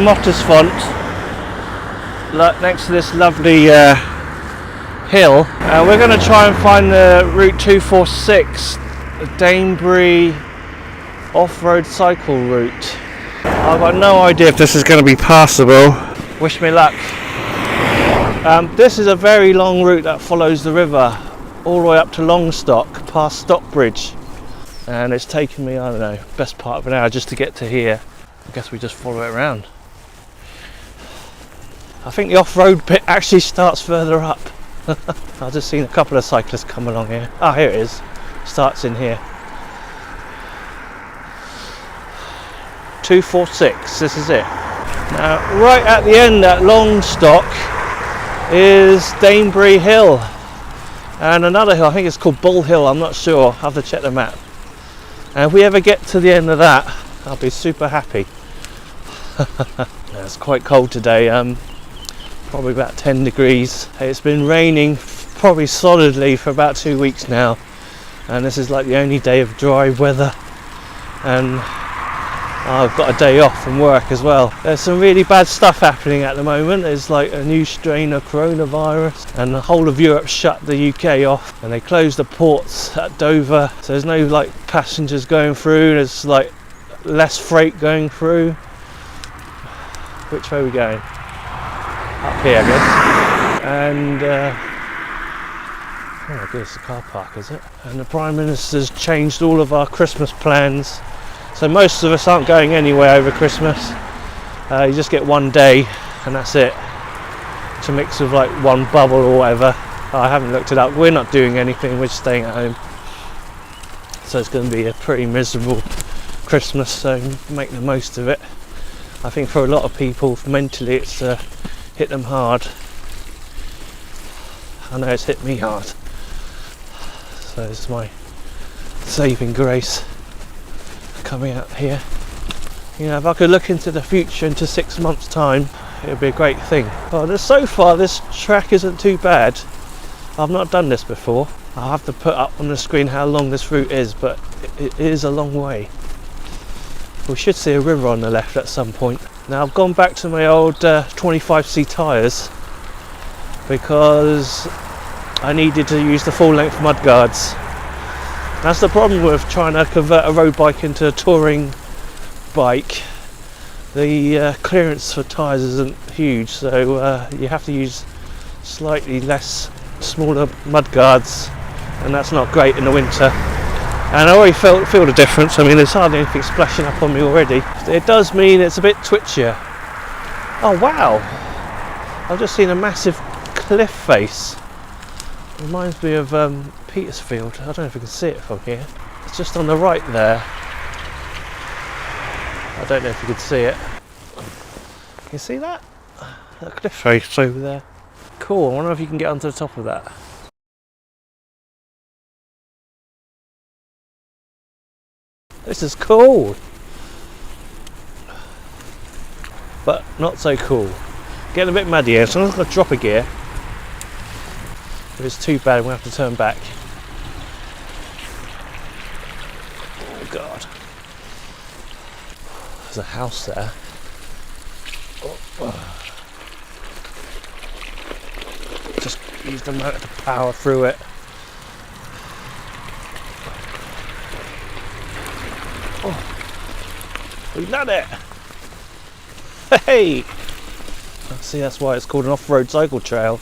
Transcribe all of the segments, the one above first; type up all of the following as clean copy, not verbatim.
Mottisfont, next to this lovely hill. We're going to try and find the route 246, the Danebury off-road cycle route. I've got no idea if this is going to be passable. Wish me luck. This is a very long route that follows the river all the way up to Longstock, past Stockbridge, and it's taken me, I don't know, best part of an hour just to get to here. I guess we just follow it around. I think the off-road bit actually starts further up. I've just seen a couple of cyclists come along here. Ah, here it is. Starts in here. 246, this is it. Now, right at the end at Longstock is Danebury Hill. And another hill, I think it's called Bull Hill, I'm not sure. I'll have to check the map. And if we ever get to the end of that, I'll be super happy. It's quite cold today, probably about 10 degrees. It's been raining probably solidly for about 2 weeks now, and this is like the only day of dry weather, and I've got a day off from work as well. There's some really bad stuff happening at the moment. There's like a new strain of coronavirus, and the whole of Europe shut the UK off, and they closed the ports at Dover, so there's no like passengers going through. There's like less freight going through. Which way are we going? Up here, I guess. And oh my goodness, the car park, is it? And the Prime Minister's changed all of our Christmas plans, so most of us aren't going anywhere over Christmas. You just get one day and that's it, to mix with like one bubble or whatever. I haven't looked it up. We're not doing anything, we're just staying at home, so it's going to be a pretty miserable Christmas, so make the most of it. I think for a lot of people mentally it's hit them hard. I know it's hit me hard, so it's my saving grace coming out here. You know, if I could look into the future, into 6 months time, it would be a great thing. Well, so far this track isn't too bad. I've not done this before. I'll have to put up on the screen how long this route is, but it is a long way. We should see a river on the left at some point. Now I've gone back to my old 25C tyres because I needed to use the full length mudguards. That's the problem with trying to convert a road bike into a touring bike. The clearance for tyres isn't huge, so you have to use slightly less, smaller mudguards, and that's not great in the winter. And I already feel the difference. I mean, there's hardly anything splashing up on me already. It does mean it's a bit twitchier. Oh wow! I've just seen a massive cliff face. Reminds me of Petersfield. I don't know if you can see it from here. It's just on the right there. I don't know if you can see it. Can you see that? That cliff face over there. Cool, I wonder if you can get onto the top of that. This is cool, but not so cool. Getting a bit muddy here, so I'm going to drop a gear. If it's too bad, we'll have to turn back. Oh god, there's a house there. Just use the motor to power through it. Oh, we've done it! Hey! See, that's why it's called an off-road cycle trail.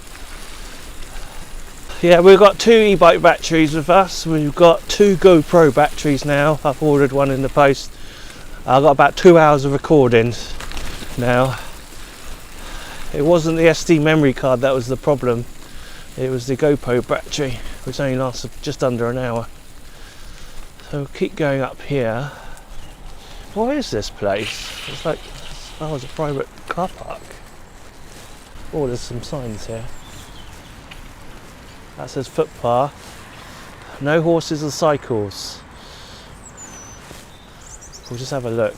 Yeah, we've got 2 e-bike batteries with us. We've got 2 GoPro batteries now. I've ordered one in the post. I've got about 2 hours of recording now. It wasn't the SD memory card that was the problem. It was the GoPro battery, which only lasted just under an hour. So we'll keep going up here. What is this place? It's like, oh, it's a private car park. Oh, there's some signs here. That says footpath. No horses or cycles. We'll just have a look.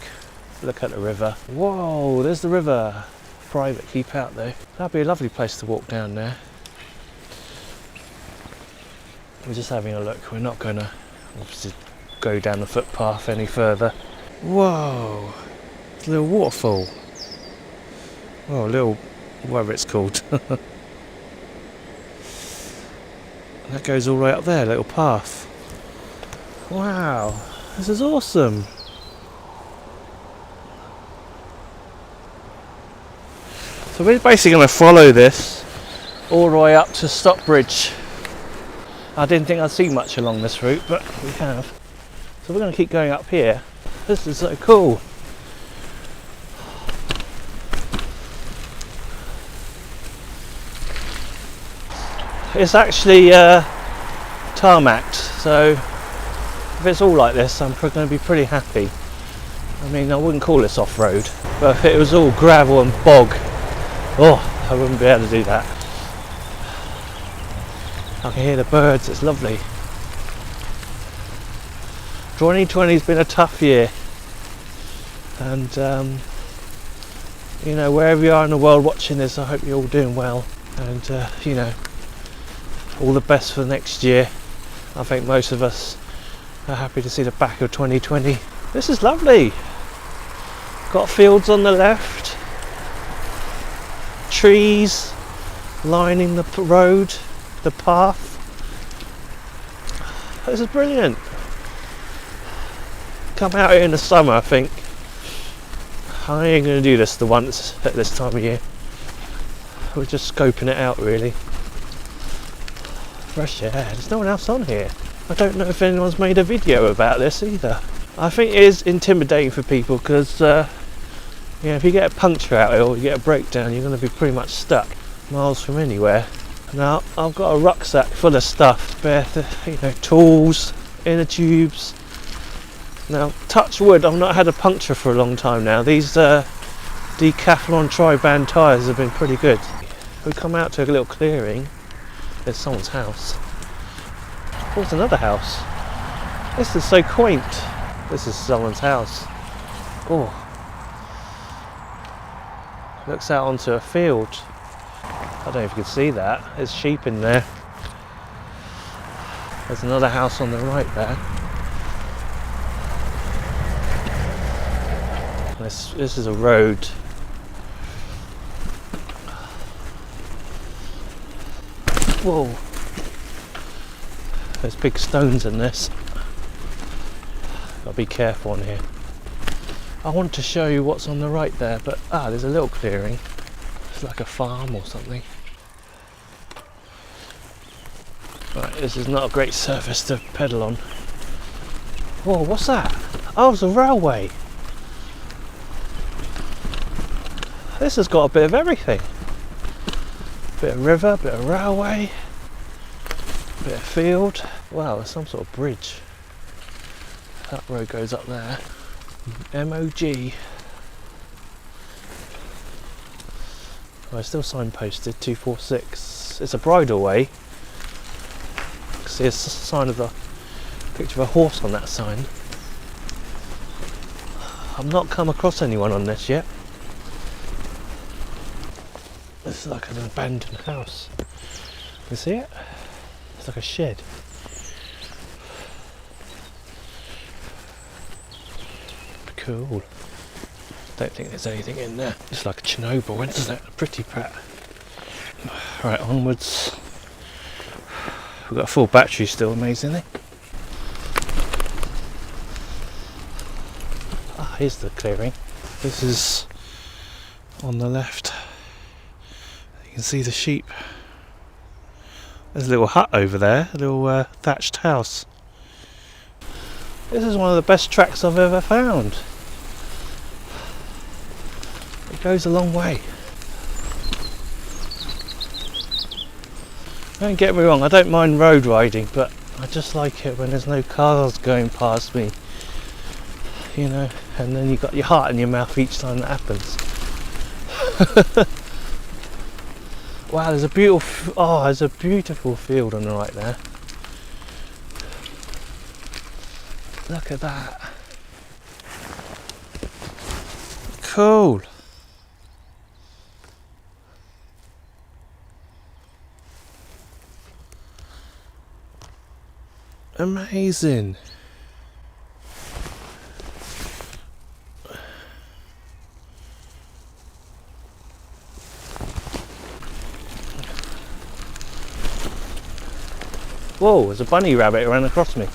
Look at the river. Whoa, there's the river. Private, keep out though. That'd be a lovely place to walk down there. We're just having a look. We're not going to obviously go down the footpath any further. Whoa, it's a little waterfall. Oh, a little, whatever it's called. That goes all the way up there, little path. Wow, this is awesome. So we're basically going to follow this all the way up to Stockbridge. I didn't think I'd see much along this route, but we have. So we're going to keep going up here. This is so cool. It's actually tarmacked, so if it's all like this, I'm going to be pretty happy. I mean, I wouldn't call this off-road, but if it was all gravel and bog, oh, I wouldn't be able to do that. I can hear the birds, it's lovely. 2020's been a tough year, and you know, wherever you are in the world watching this, I hope you're all doing well, and you know, all the best for next year. I think most of us are happy to see the back of 2020. This is lovely. Got fields on the left, trees lining the road, the path. This is brilliant. Come out here in the summer, I think. I ain't going to do this the once at this time of year. We're just scoping it out, really. Fresh air. There's no one else on here. I don't know if anyone's made a video about this either. I think it is intimidating for people because you know, if you get a puncture out here or you get a breakdown, you're going to be pretty much stuck miles from anywhere. Now I've got a rucksack full of stuff, you know, tools, inner tubes. Now, touch wood, I've not had a puncture for a long time now. These Decathlon tri-band tyres have been pretty good. We come out to a little clearing. There's someone's house. There's another house. This is so quaint. This is someone's house. Oh. Looks out onto a field. I don't know if you can see that. There's sheep in there. There's another house on the right there. This is a road. Whoa. There's big stones in this. Gotta be careful on here. I want to show you what's on the right there, but there's a little clearing. It's like a farm or something. Right, this is not a great surface to pedal on. Whoa, what's that? Oh, it's a railway. This has got a bit of everything. Bit of river, bit of railway, bit of field. Wow, there's some sort of bridge. That road goes up there. MOG. Oh, it's still signposted 246. It's a bridleway. See a sign of the picture of a horse on that sign. I've not come across anyone on this yet. This is like an abandoned house. You see it? It's like a shed. Cool. Don't think there's anything in there. It's like a Chernobyl, isn't it? A pretty pat. Right, onwards. We've got a full battery still, amazingly. Here's the clearing. This is on the left. You can see the sheep. There's a little hut over there, a little thatched house. This is one of the best tracks I've ever found. It goes a long way. Don't get me wrong, I don't mind road riding, but I just like it when there's no cars going past me. You know, and then you've got your heart in your mouth each time that happens. Wow, there's a beautiful field on the right there. Look at that. Cool. Amazing. Whoa, there's a bunny rabbit ran across me.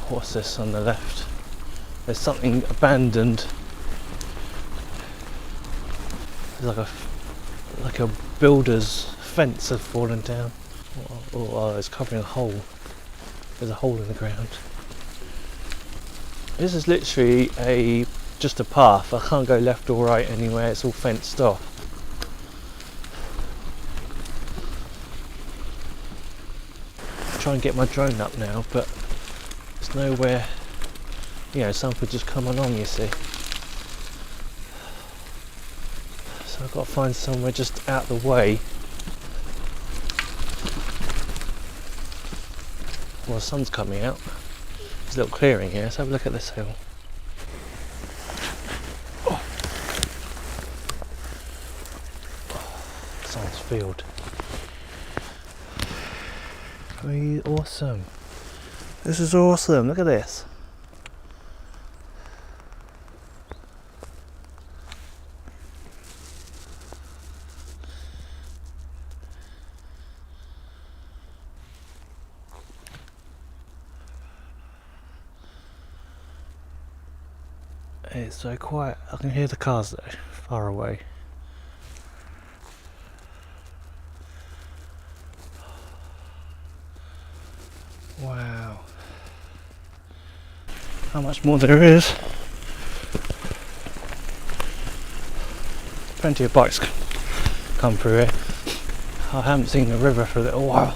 What's this on the left? There's something abandoned. There's like a builder's fence has fallen down. Oh, it's covering a hole. There's a hole in the ground. This is literally just a path. I can't go left or right anywhere. It's all fenced off. Try and get my drone up now, but there's nowhere. Someone could just come along, you see. So I've got to find somewhere just out the way. Well, the sun's coming out. There's a little clearing here. Let's have a look at this hill. Someone's field. Awesome. This is awesome. Look at this. It's so quiet. I can hear the cars though, far away. Wow. How much more there is. Plenty of bikes come through here. I haven't seen the river for a little while.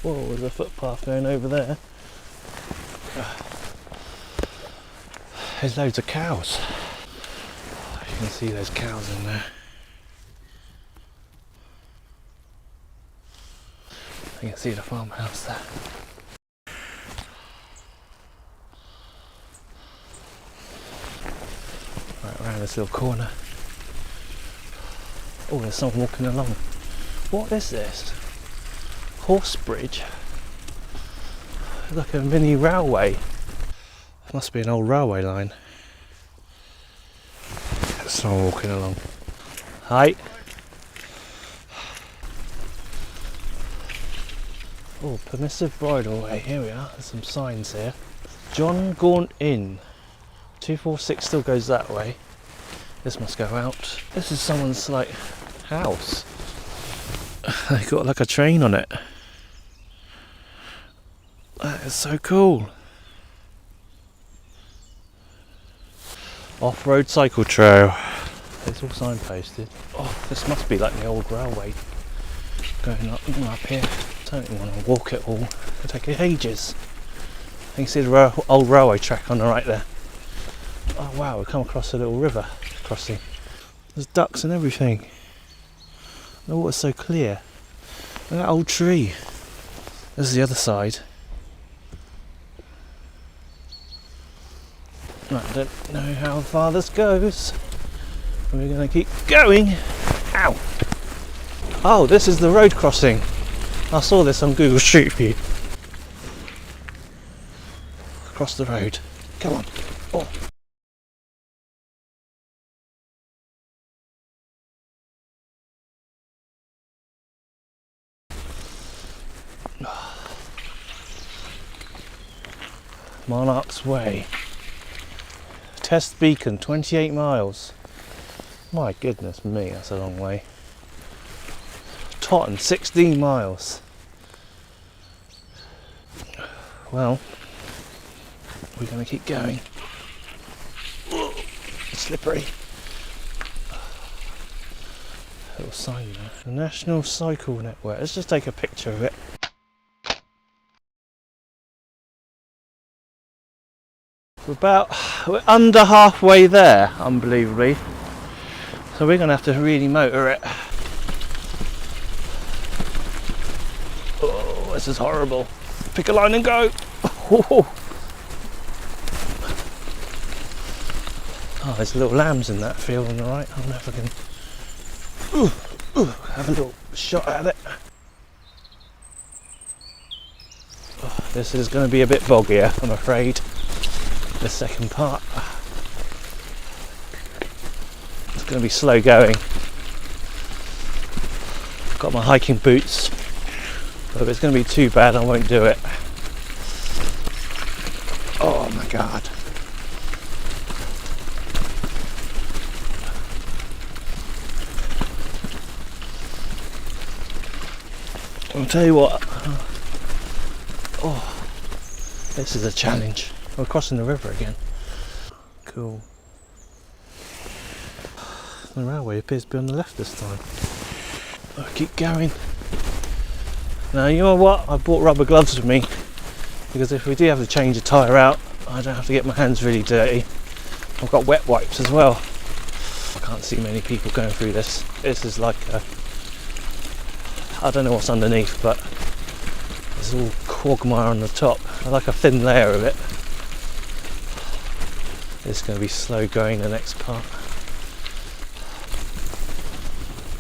Whoa, there's a footpath going over there. There's loads of cows. You can see those cows in there. You can see the farmhouse there. Right around this little corner. Oh, there's someone walking along. What is this? Horse bridge? Like a mini railway. Must be an old railway line. There's someone walking along. Hi. Oh, permissive bridleway. Here we are. There's some signs here. John Gaunt Inn. 246 still goes that way. This must go out. This is someone's like house. They got like a train on it. That is so cool. Off-road cycle trail. It's all signposted. Oh, this must be like the old railway going up here. Don't even want to walk it all. It'll take ages. You can see the old railway track on the right there. Oh wow, we've come across a little river crossing. There's ducks and everything. The water's so clear. Look at that old tree. This is the other side. Right, I don't know how far this goes. We're going to keep going. Ow! Oh, this is the road crossing. I saw this on Google Street View. Across the road. Come on. Oh. Monarch's Way. Test Beacon, 28 miles. My goodness me, that's a long way. Totten, 16 miles. Well, we're going to keep going. Slippery. Little sign there. The National Cycle Network. Let's just take a picture of it. We're under halfway there, unbelievably. So we're going to have to really motor it. Oh, this is horrible. Pick a line and go. Oh, there's little lambs in that field on the right. I don't know if I can have a little shot at it. Oh, this is going to be a bit boggier, I'm afraid. The second part. going to be slow going. Got my hiking boots, but if it's going to be too bad I won't do it. Oh my god. I'll tell you what, oh, this is a challenge. We're crossing the river again. Cool. The railway appears to be on the left this time. I'll keep going. Now you know what, I bought rubber gloves with me because if we do have to change a tyre out, I don't have to get my hands really dirty. I've got wet wipes as well. I can't see many people going through this. This is like a, I don't know what's underneath, but there's all quagmire on the top. I like a thin layer of it. It's going to be slow going the next part.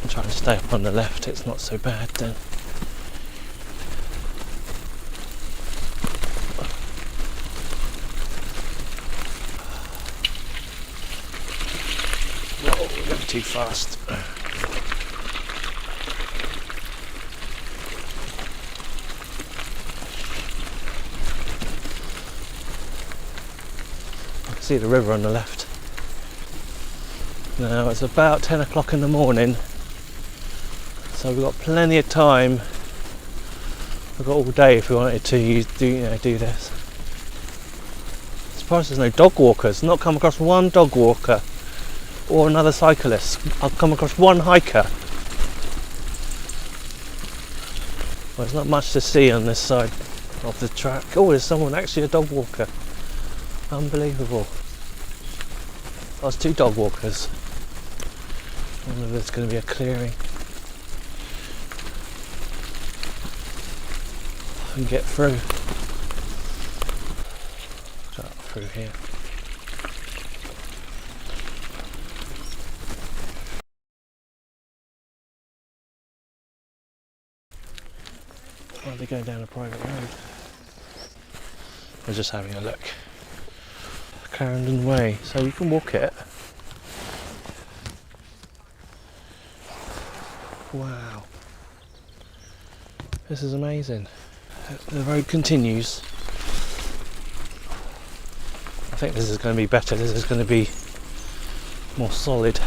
I'm trying to stay up on the left, it's not so bad then. Whoa, we're going too fast. See the river on the left. Now it's about 10 o'clock in the morning, so we've got plenty of time. We've got all day if we wanted to do this. Surprised there's no dog walkers. Not come across one dog walker or another cyclist. I've come across one hiker. Well, there's not much to see on this side of the track. Oh, there's someone, actually a dog walker. Unbelievable. There's two dog walkers. I wonder if there's going to be a clearing. I can get through. Start through here. Oh, they're going down a private road. We're just having a look. Clarendon Way, so you can walk it. Wow, this is amazing. The road continues. I think this is going to be better. This is going to be more solid.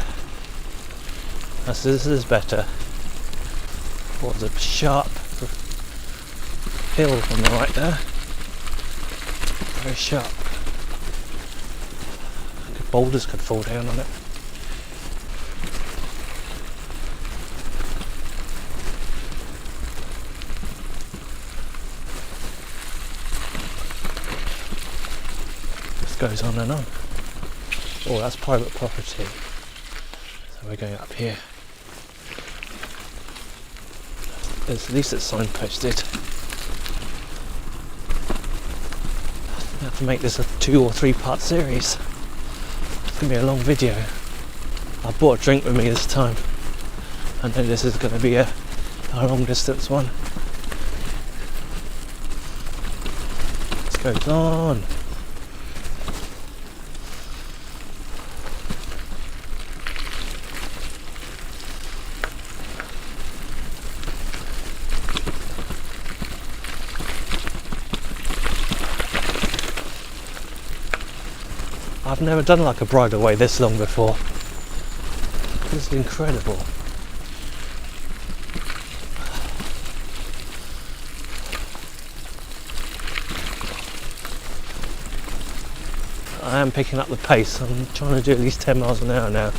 This is better. What was a sharp hill on the right there? Very sharp. Boulders could fall down on it. This goes on and on. Oh, that's private property. So we're going up here. At least it's signposted. I have to make this a 2 or 3 part series. It's going to be a long video. I brought a drink with me this time. I know this is going to be a long distance one. This goes on. I've never done like a bridleway this long before. This is incredible. I am picking up the pace. I'm trying to do at least 10 miles an hour now.